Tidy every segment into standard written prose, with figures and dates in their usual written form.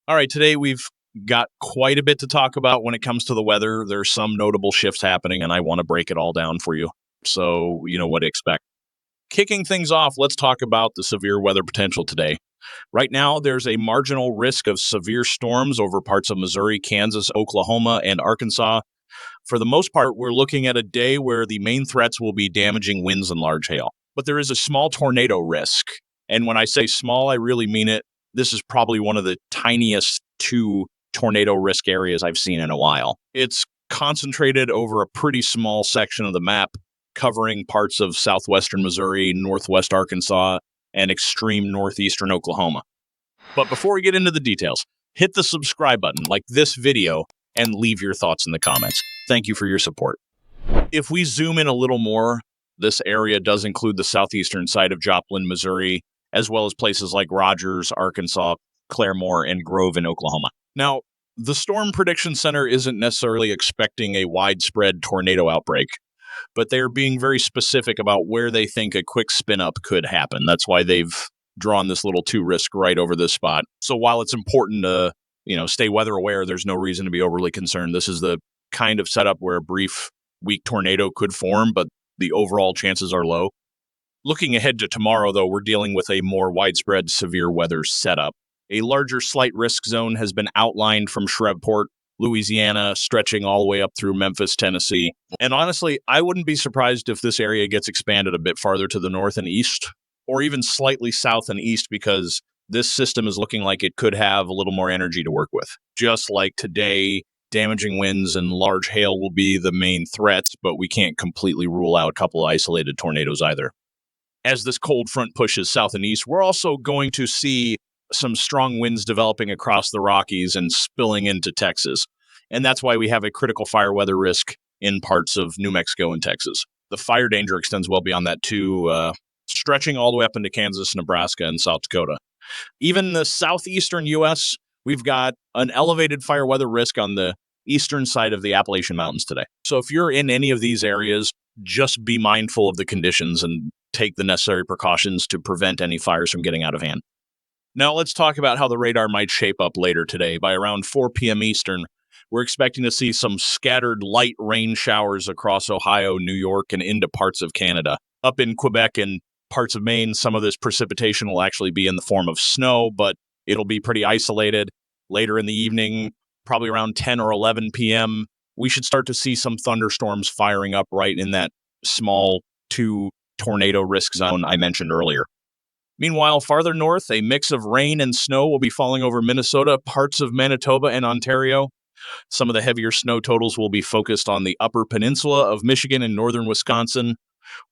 All right, today we've got quite a bit to talk about when it comes to the weather. There's some notable shifts happening, and I want to break it all down for you so you know what to expect. Kicking things off, let's talk about the severe weather potential today. Right now, there's a marginal risk of severe storms over parts of Missouri, Kansas, Oklahoma, and Arkansas. For the most part, we're looking at a day where the main threats will be damaging winds and large hail. But there is a small tornado risk. And when I say small, I really mean it. This is probably one of the tiniest two tornado risk areas I've seen in a while. It's concentrated over a pretty small section of the map, covering parts of southwestern Missouri, northwest Arkansas, and extreme northeastern Oklahoma. But before we get into the details, hit the subscribe button, like this video, and leave your thoughts in the comments. Thank you for your support. If we zoom in a little more, this area does include the southeastern side of Joplin, Missouri, as well as places like Rogers, Arkansas, Claremore, and Grove in Oklahoma. Now, the Storm Prediction Center isn't necessarily expecting a widespread tornado outbreak, but they're being very specific about where they think a quick spin-up could happen. That's why they've drawn this little 2 risk right over this spot. So while it's important to, stay weather aware, there's no reason to be overly concerned. This is the kind of setup where a brief, weak tornado could form, but the overall chances are low. Looking ahead to tomorrow, though, we're dealing with a more widespread severe weather setup. A larger slight risk zone has been outlined from Shreveport, Louisiana, stretching all the way up through Memphis, Tennessee. And honestly, I wouldn't be surprised if this area gets expanded a bit farther to the north and east, or even slightly south and east, because this system is looking like it could have a little more energy to work with. Just like today, damaging winds and large hail will be the main threats, but we can't completely rule out a couple of isolated tornadoes either. As this cold front pushes south and east, we're also going to see some strong winds developing across the Rockies and spilling into Texas. And that's why we have a critical fire weather risk in parts of New Mexico and Texas. The fire danger extends well beyond that too, stretching all the way up into Kansas, Nebraska, and South Dakota. Even the southeastern U.S., we've got an elevated fire weather risk on the eastern side of the Appalachian Mountains today. So if you're in any of these areas, just be mindful of the conditions and take the necessary precautions to prevent any fires from getting out of hand. Now let's talk about how the radar might shape up later today. By around 4 p.m. Eastern, we're expecting to see some scattered light rain showers across Ohio, New York, and into parts of Canada. Up in Quebec and parts of Maine, some of this precipitation will actually be in the form of snow, but it'll be pretty isolated. Later in the evening, probably around 10 or 11 p.m., we should start to see some thunderstorms firing up right in that small 2 tornado risk zone I mentioned earlier. Meanwhile, farther north, a mix of rain and snow will be falling over Minnesota, parts of Manitoba, and Ontario. Some of the heavier snow totals will be focused on the upper peninsula of Michigan and northern Wisconsin,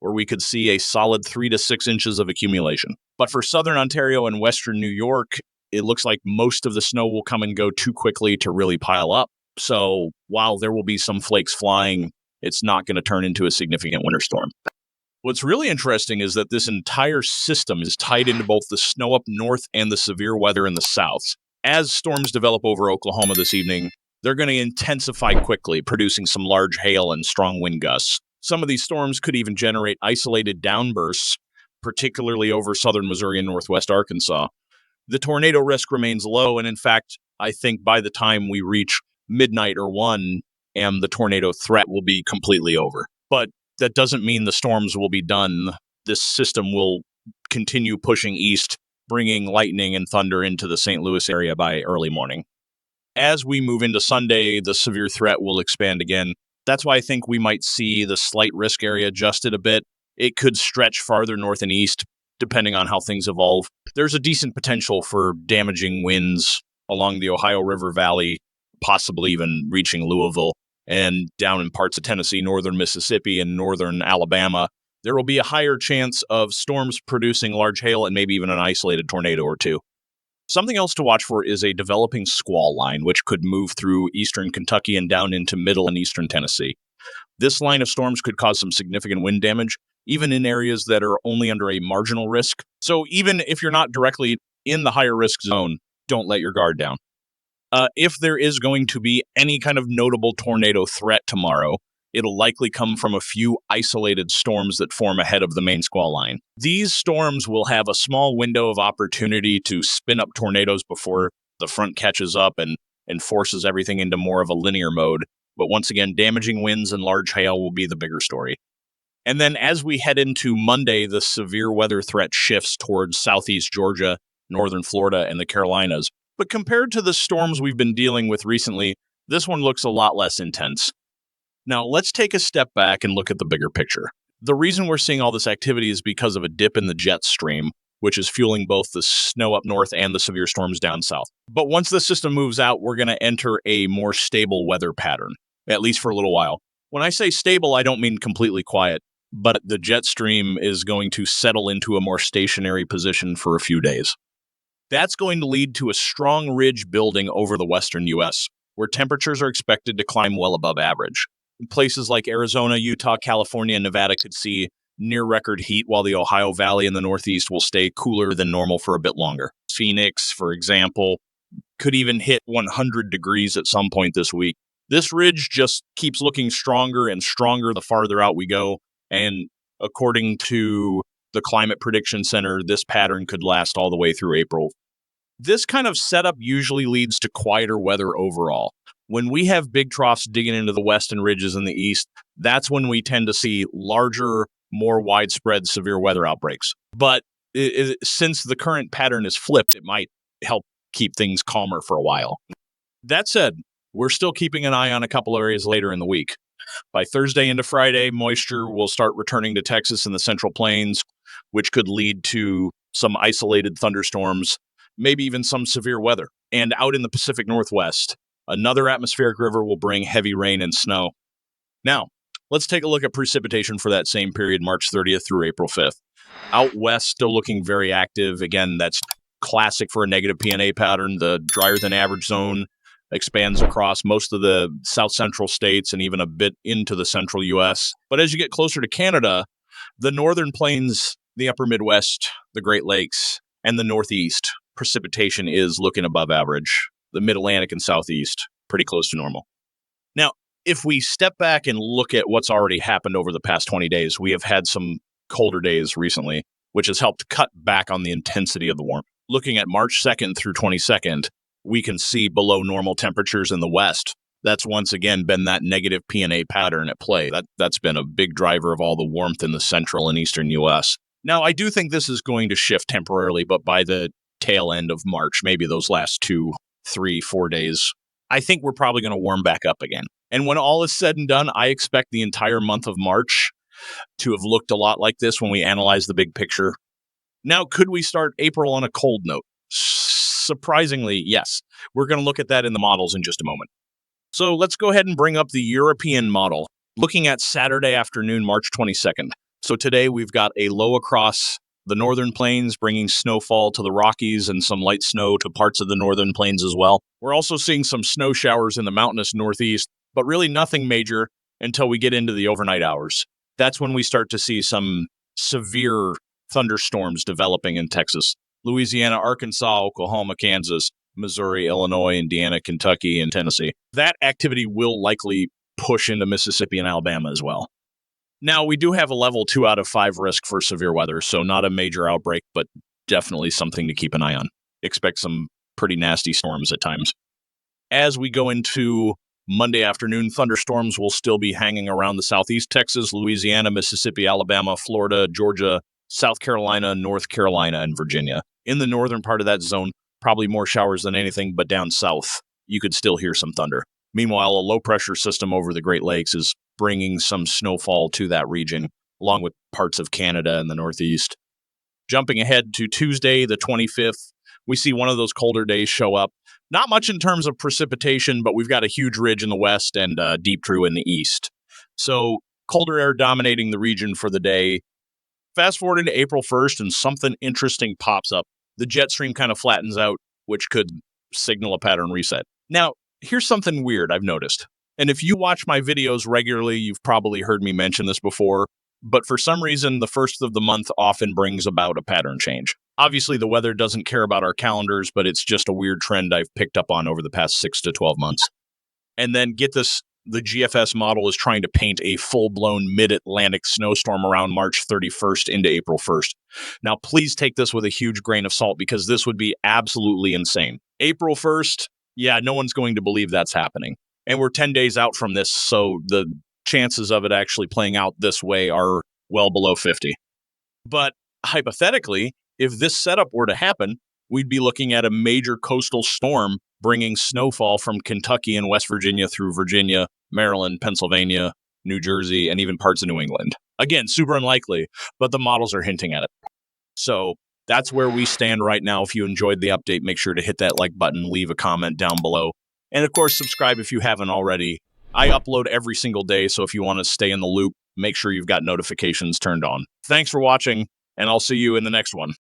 where we could see a solid 3 to 6 inches of accumulation. But for southern Ontario and western New York, it looks like most of the snow will come and go too quickly to really pile up. So while there will be some flakes flying, it's not going to turn into a significant winter storm. What's really interesting is that this entire system is tied into both the snow up north and the severe weather in the south. As storms develop over Oklahoma this evening, they're going to intensify quickly, producing some large hail and strong wind gusts. Some of these storms could even generate isolated downbursts, particularly over southern Missouri and northwest Arkansas. The tornado risk remains low, and in fact, I think by the time we reach midnight or 1 a.m., the tornado threat will be completely over. But that doesn't mean the storms will be done. This system will continue pushing east, bringing lightning and thunder into the St. Louis area by early morning. As we move into Sunday, the severe threat will expand again. That's why I think we might see the slight risk area adjusted a bit. It could stretch farther north and east, depending on how things evolve. There's a decent potential for damaging winds along the Ohio River Valley, possibly even reaching Louisville, and down in parts of Tennessee, northern Mississippi, and northern Alabama. There will be a higher chance of storms producing large hail and maybe even an isolated tornado or 2. Something else to watch for is a developing squall line, which could move through eastern Kentucky and down into middle and eastern Tennessee. This line of storms could cause some significant wind damage, even in areas that are only under a marginal risk. So even if you're not directly in the higher risk zone, don't let your guard down. If there is going to be any kind of notable tornado threat tomorrow, it'll likely come from a few isolated storms that form ahead of the main squall line. These storms will have a small window of opportunity to spin up tornadoes before The front catches up and forces everything into more of a linear mode. But once again, damaging winds and large hail will be the bigger story. And then as we head into Monday, the severe weather threat shifts towards southeast Georgia, northern Florida, and the Carolinas. But compared to the storms we've been dealing with recently, this one looks a lot less intense. Now, let's take a step back and look at the bigger picture. The reason we're seeing all this activity is because of a dip in the jet stream, which is fueling both the snow up north and the severe storms down south. But once the system moves out, we're going to enter a more stable weather pattern, at least for a little while. When I say stable, I don't mean completely quiet, but the jet stream is going to settle into a more stationary position for a few days. That's going to lead to a strong ridge building over the western U.S., where temperatures are expected to climb well above average. Places like Arizona, Utah, California, and Nevada could see near record heat, while the Ohio Valley and the Northeast will stay cooler than normal for a bit longer. Phoenix, for example, could even hit 100 degrees at some point this week. This ridge just keeps looking stronger and stronger the farther out we go, and according to the Climate Prediction Center, this pattern could last all the way through April. This kind of setup usually leads to quieter weather overall. When we have big troughs digging into the western ridges in the east, that's when we tend to see larger, more widespread severe weather outbreaks. But since the current pattern is flipped, it might help keep things calmer for a while. That said, we're still keeping an eye on a couple of areas later in the week. By Thursday into Friday, moisture will start returning to Texas and the Central Plains, which could lead to some isolated thunderstorms, maybe even some severe weather. And out in the Pacific Northwest, another atmospheric river will bring heavy rain and snow. Now, let's take a look at precipitation for that same period, March 30th through April 5th. Out west, still looking very active. Again, that's classic for a negative PNA pattern. The drier than average zone expands across most of the south central states and even a bit into the central U.S. But as you get closer to Canada, the northern plains, the upper Midwest, the Great Lakes, and the Northeast, precipitation is looking above average. The Mid-Atlantic and Southeast, pretty close to normal. Now, if we step back and look at what's already happened over the past 20 days, we have had some colder days recently, which has helped cut back on the intensity of the warmth. Looking at March 2nd through 22nd, we can see below normal temperatures in the west. That's once again been that negative PNA pattern at play. That's been a big driver of all the warmth in the central and eastern U.S. Now, I do think this is going to shift temporarily, but by the tail end of March, maybe those last 2, 3, 4 days, I think we're probably going to warm back up again. And when all is said and done, I expect the entire month of March to have looked a lot like this when we analyze the big picture. Now, could we start April on a cold note? Surprisingly, yes. We're going to look at that in the models in just a moment. So let's go ahead and bring up the European model, looking at Saturday afternoon, March 22nd. So today we've got a low across the northern plains, bringing snowfall to the Rockies and some light snow to parts of the northern plains as well. We're also seeing some snow showers in the mountainous northeast, but really nothing major until we get into the overnight hours. That's when we start to see some severe thunderstorms developing in Texas, Louisiana, Arkansas, Oklahoma, Kansas, Missouri, Illinois, Indiana, Kentucky, and Tennessee. That activity will likely push into Mississippi and Alabama as well. Now, we do have a level 2 out of 5 risk for severe weather, so not a major outbreak, but definitely something to keep an eye on. Expect some pretty nasty storms at times. As we go into Monday afternoon, thunderstorms will still be hanging around the southeast Texas, Louisiana, Mississippi, Alabama, Florida, Georgia, South Carolina, North Carolina, and Virginia. In the northern part of that zone, probably more showers than anything, but down south, you could still hear some thunder. Meanwhile, a low-pressure system over the Great Lakes is bringing some snowfall to that region, along with parts of Canada and the Northeast. Jumping ahead to Tuesday, the 25th, we see one of those colder days show up. Not much in terms of precipitation, but we've got a huge ridge in the west and deep true in the east. So colder air dominating the region for the day. Fast forward into April 1st, and something interesting pops up. The jet stream kind of flattens out, which could signal a pattern reset. Now, here's something weird I've noticed. And if you watch my videos regularly, you've probably heard me mention this before, but for some reason, the first of the month often brings about a pattern change. Obviously, the weather doesn't care about our calendars, but it's just a weird trend I've picked up on over the past 6 to 12 months. And then get this, the GFS model is trying to paint a full-blown mid-Atlantic snowstorm around March 31st into April 1st. Now, please take this with a huge grain of salt because this would be absolutely insane. April 1st, yeah, no one's going to believe that's happening. And we're 10 days out from this, so the chances of it actually playing out this way are well below 50. But hypothetically, if this setup were to happen, we'd be looking at a major coastal storm bringing snowfall from Kentucky and West Virginia through Virginia, Maryland, Pennsylvania, New Jersey, and even parts of New England. Again, super unlikely, but the models are hinting at it. So that's where we stand right now. If you enjoyed the update, make sure to hit that like button, leave a comment down below, and of course, subscribe if you haven't already. I upload every single day, so if you want to stay in the loop, make sure you've got notifications turned on. Thanks for watching, and I'll see you in the next one.